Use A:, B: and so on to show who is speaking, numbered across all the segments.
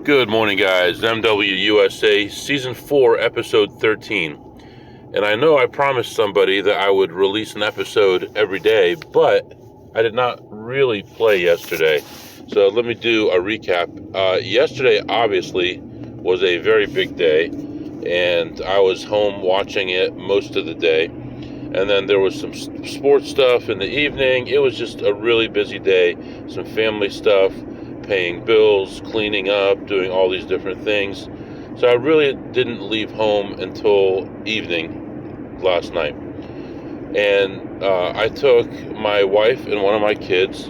A: Good morning, guys. MWUSA Season 4, Episode 13. And I know I promised somebody that I would release an episode every day, but I did not really play yesterday. So let me do a recap. Yesterday, obviously, was a very big day, and I was home watching it most of the day. And then there was some sports stuff in the evening. It was just a really busy day, some family stuff, paying bills, cleaning up, doing all these different things. So I really didn't leave home until evening last night. And I took my wife and one of my kids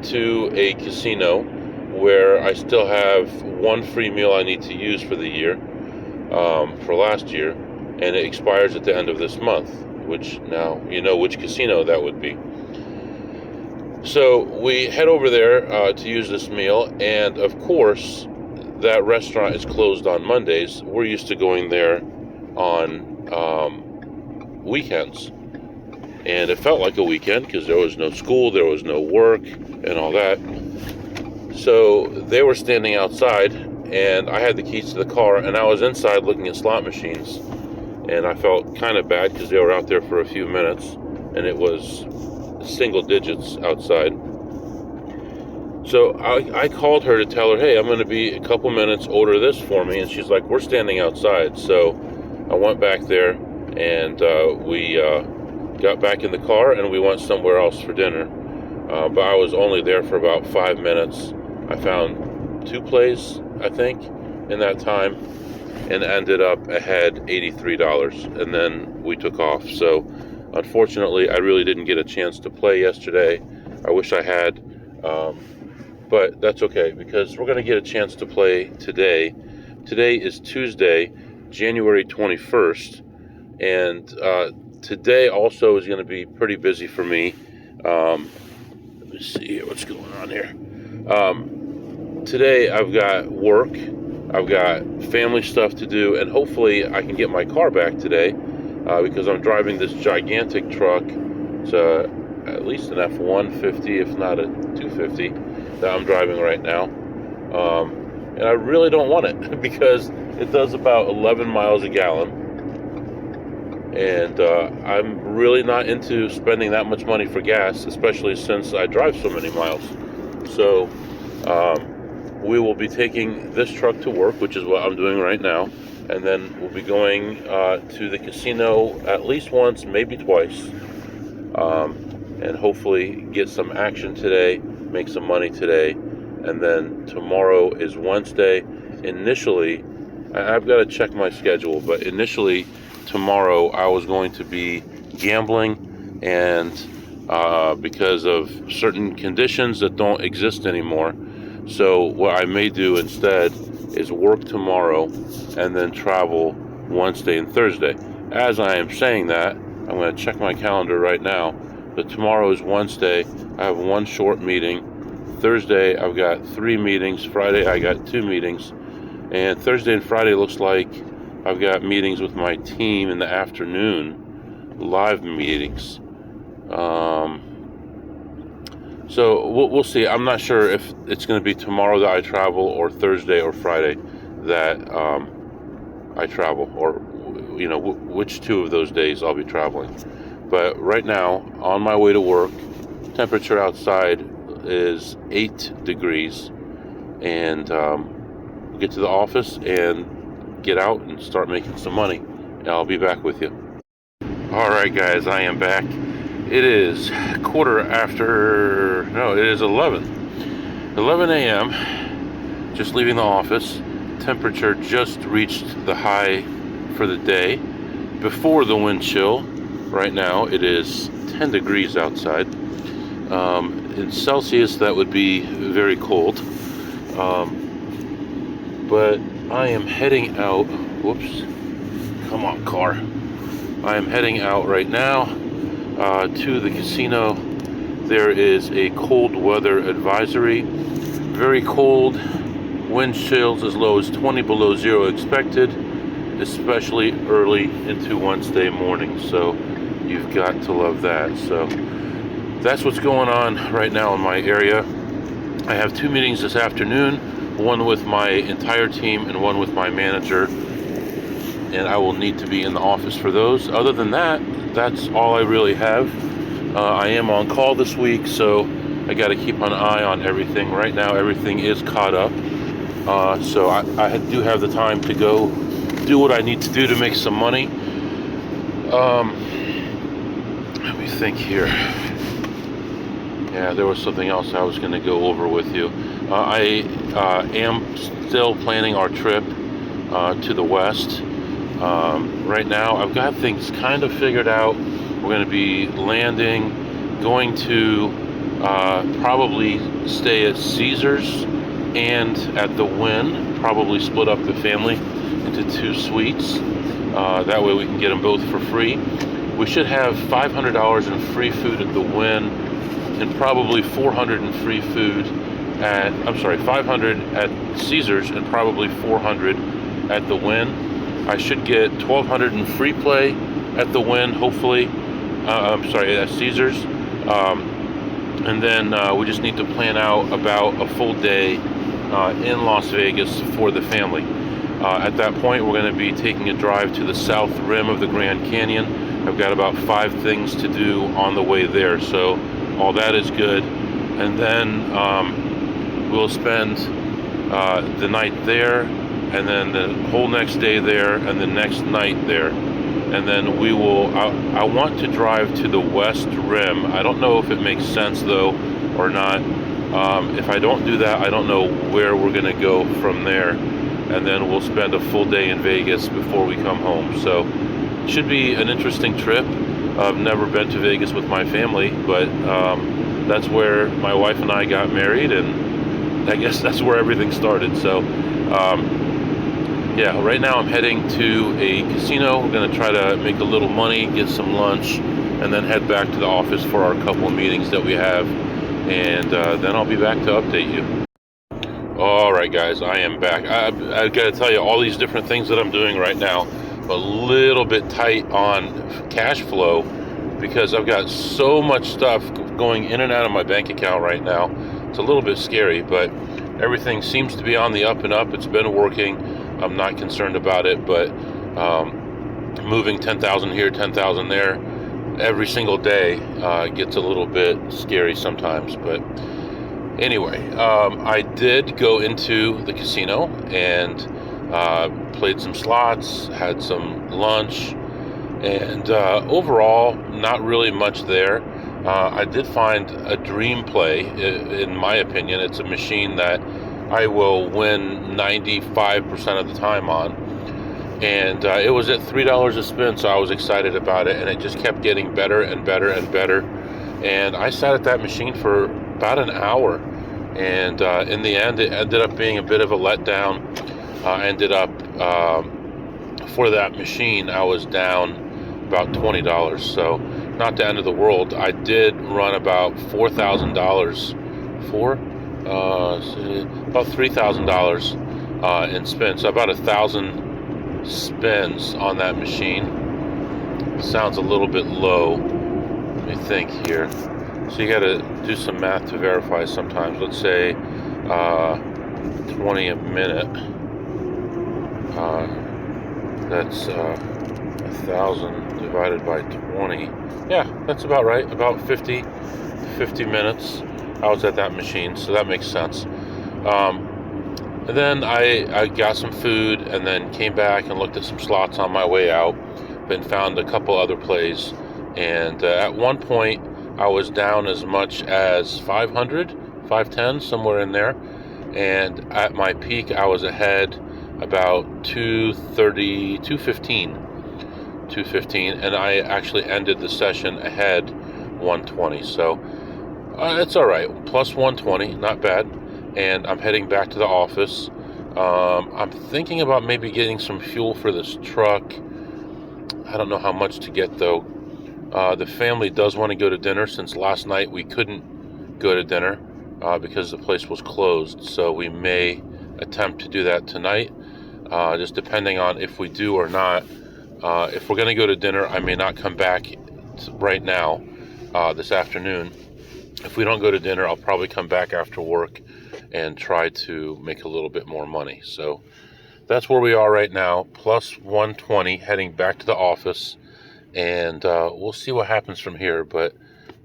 A: to a casino where I still have one free meal I need to use for the year, for last year, and it expires at the end of this month, which now you know which casino that would be. So we head over there to use this meal, and of course, that restaurant is closed on Mondays. We're used to going there on weekends, and it felt like a weekend because there was no school, there was no work, and all that. So they were standing outside, and I had the keys to the car, and I was inside looking at slot machines, and I felt kind of bad because they were out there for a few minutes, and it was single digits outside. So I called her to tell her, hey, I'm going to be a couple minutes, order this for me. And she's like, we're standing outside. So I went back there, and we got back in the car, and we went somewhere else for dinner. But I was only there for about 5 minutes. I found 2 plays, I think, in that time, and ended up ahead $83. And then we took off. So unfortunately, I really didn't get a chance to play yesterday. I wish I had, but that's okay because we're going to get a chance to play today. Today is Tuesday, January 21st, and today also is going to be pretty busy for me. Let me see here what's going on here. Today I've got work, I've got family stuff to do, and hopefully I can get my car back today. Because I'm driving this gigantic truck. It's at least an F-150, if not a 250, that I'm driving right now. And I really don't want it because it does about 11 miles a gallon. And I'm really not into spending that much money for gas, especially since I drive so many miles. So we will be taking this truck to work, which is what I'm doing right now. And then we'll be going to the casino at least once, maybe twice, and hopefully get some action today, make some money today. And then tomorrow is Wednesday. Initially, I've got to check my schedule, but initially tomorrow I was going to be gambling, and because of certain conditions that don't exist anymore. So what I may do instead is work tomorrow and then travel Wednesday and Thursday. As I am saying that, I'm going to check my calendar right now. But tomorrow is Wednesday. I have one short meeting. Thursday, I've got 3 meetings. Friday, I got 2 meetings. And Thursday and Friday looks like I've got meetings with my team in the afternoon, live meetings. So we'll see. I'm not sure if it's going to be tomorrow that I travel or Thursday or Friday that I travel, or which 2 of those days I'll be traveling. But right now, on my way to work, temperature outside is 8 degrees, and we'll get to the office and get out and start making some money, and I'll be back with you. All right, guys, I am back. It is it is 11 a.m. Just leaving the office. Temperature just reached the high for the day before the wind chill. Right now it is 10 degrees outside. In Celsius that would be very cold. But I am heading out. Whoops. Come on, car. I am heading out right now to the casino. There is a cold weather advisory. Very cold. Wind chills as low as 20 below zero expected, especially early into Wednesday morning. So you've got to love that. So that's what's going on right now in my area. I have 2 meetings this afternoon. one with my entire team and one with my manager, and I will need to be in the office for those. Other than that, that's all I really have. I am on call this week, so I got to keep an eye on everything. Right now, everything is caught up, so I do have the time to go do what I need to do to make some money. Let me think here. Yeah, there was something else I was going to go over with you. I am still planning our trip to the West. Right now, I've got things kind of figured out. We're going to be landing, going to probably stay at Caesars and at the Wynn, probably split up the family into 2 suites. That way we can get them both for free. We should have $500 in free food at the Wynn and probably $400 in free food at, $500 at Caesars and probably $400 at the Wynn. I should get $1,200 in free play at the Wynn, hopefully. At Caesars. And then we just need to plan out about a full day in Las Vegas for the family. At that point, we're going to be taking a drive to the south rim of the Grand Canyon. I've got about 5 things to do on the way there, so all that is good. And then we'll spend the night there, and then the whole next day there, and the next night there. And then we will, I want to drive to the West Rim. I don't know if it makes sense though, or not. If I don't do that, I don't know where we're gonna go from there. And then we'll spend a full day in Vegas before we come home. So it should be an interesting trip. I've never been to Vegas with my family, but that's where my wife and I got married, and I guess that's where everything started. So yeah, right now I'm heading to a casino. We're going to try to make a little money, get some lunch, and then head back to the office for our couple of meetings that we have. And then I'll be back to update you. All right, guys, I am back. I got to tell you, all these different things that I'm doing right now, I'm a little bit tight on cash flow because I've got so much stuff going in and out of my bank account right now. It's a little bit scary, but everything seems to be on the up and up. It's been working. I'm not concerned about it, but moving 10,000 here, 10,000 there every single day gets a little bit scary sometimes. But anyway, I did go into the casino and played some slots, had some lunch, and overall, not really much there. I did find a dream play, in my opinion. It's a machine that I will win 95% of the time on, and it was at $3 a spin, so I was excited about it, and it just kept getting better and better and better. And I sat at that machine for about an hour, and in the end it ended up being a bit of a letdown. For that machine I was down about $20, so not the end of the world. I did run about $4,000 for about $3,000 in spins, so about 1,000 spins on that machine. Sounds a little bit low. Let me think here. So you got to do some math to verify sometimes. Let's say 20 a minute. That's 1,000 divided by 20. Yeah, that's about right. About 50 minutes I was at that machine, so that makes sense. And then I got some food and then came back and looked at some slots on my way out, then found a couple other plays. And at one point, I was down as much as 500, 510, somewhere in there. And at my peak, I was ahead about 230, 215, and I actually ended the session ahead 120. So it's all right, plus 120, not bad. And I'm heading back to the office. I'm thinking about maybe getting some fuel for this truck. I don't know how much to get though. The family does want to go to dinner, since last night we couldn't go to dinner because the place was closed. So we may attempt to do that tonight, just depending on if we do or not. If we're going to go to dinner, I may not come back right now this afternoon. If we don't go to dinner, I'll probably come back after work and try to make a little bit more money. So that's where we are right now, plus 120, heading back to the office, and we'll see what happens from here. But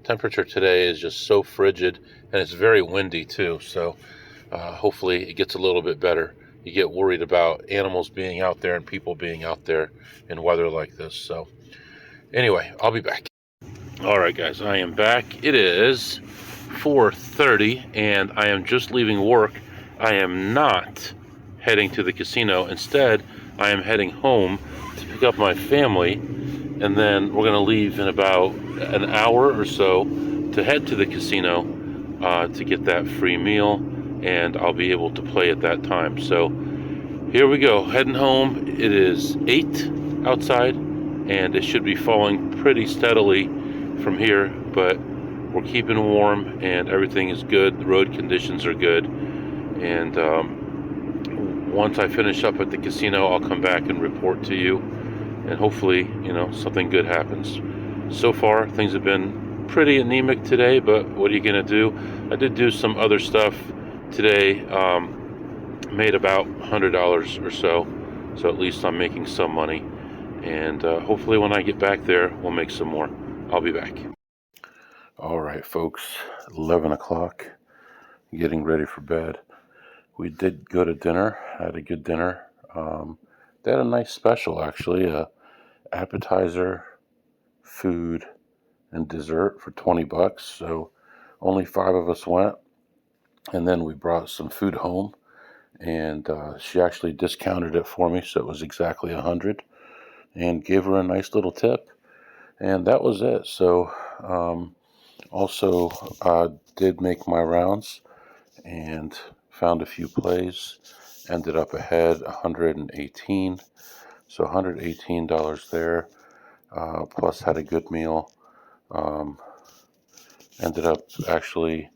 A: temperature today is just so frigid, and it's very windy too, so hopefully it gets a little bit better. You get worried about animals being out there and people being out there in weather like this. So anyway, I'll be back. All right, guys, I am back. It is 4:30, and I am just leaving work. I am not heading to the casino. Instead, I am heading home to pick up my family, and then we're going to leave in about an hour or so to head to the casino to get that free meal, and I'll be able to play at that time. So here we go, heading home. It is 8 outside, and it should be falling pretty steadily from here, but we're keeping warm and everything is good. The road conditions are good, and once I finish up at the casino, I'll come back and report to you, and hopefully, something good happens. So far, things have been pretty anemic today, but what are you gonna do? I did do some other stuff today, made about $100 or so at least I'm making some money, and hopefully when I get back there, we'll make some more. I'll be back. All right, folks, 11 o'clock, getting ready for bed. We did go to dinner, had a good dinner. They had a nice special, actually, appetizer, food, and dessert for $20. So only 5 of us went, and then we brought some food home, and she actually discounted it for me, so it was exactly 100, and gave her a nice little tip, and that was it. So also did make my rounds and found a few plays, ended up ahead 118, so $118 there, plus had a good meal. Ended up actually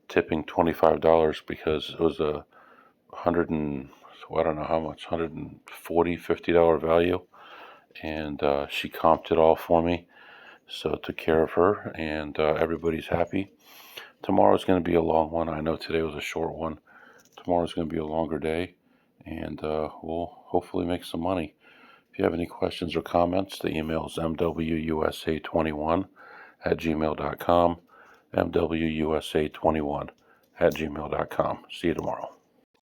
A: tipping $25 because it was a I don't know how much, $140, $50 value, and she comped it all for me, so took care of her, and everybody's happy. Tomorrow's going to be a long one. I know today was a short one. Tomorrow's going to be a longer day, and we'll hopefully make some money. If you have any questions or comments, the email is mwusa21@gmail.com, mwusa21@gmail.com. See you tomorrow.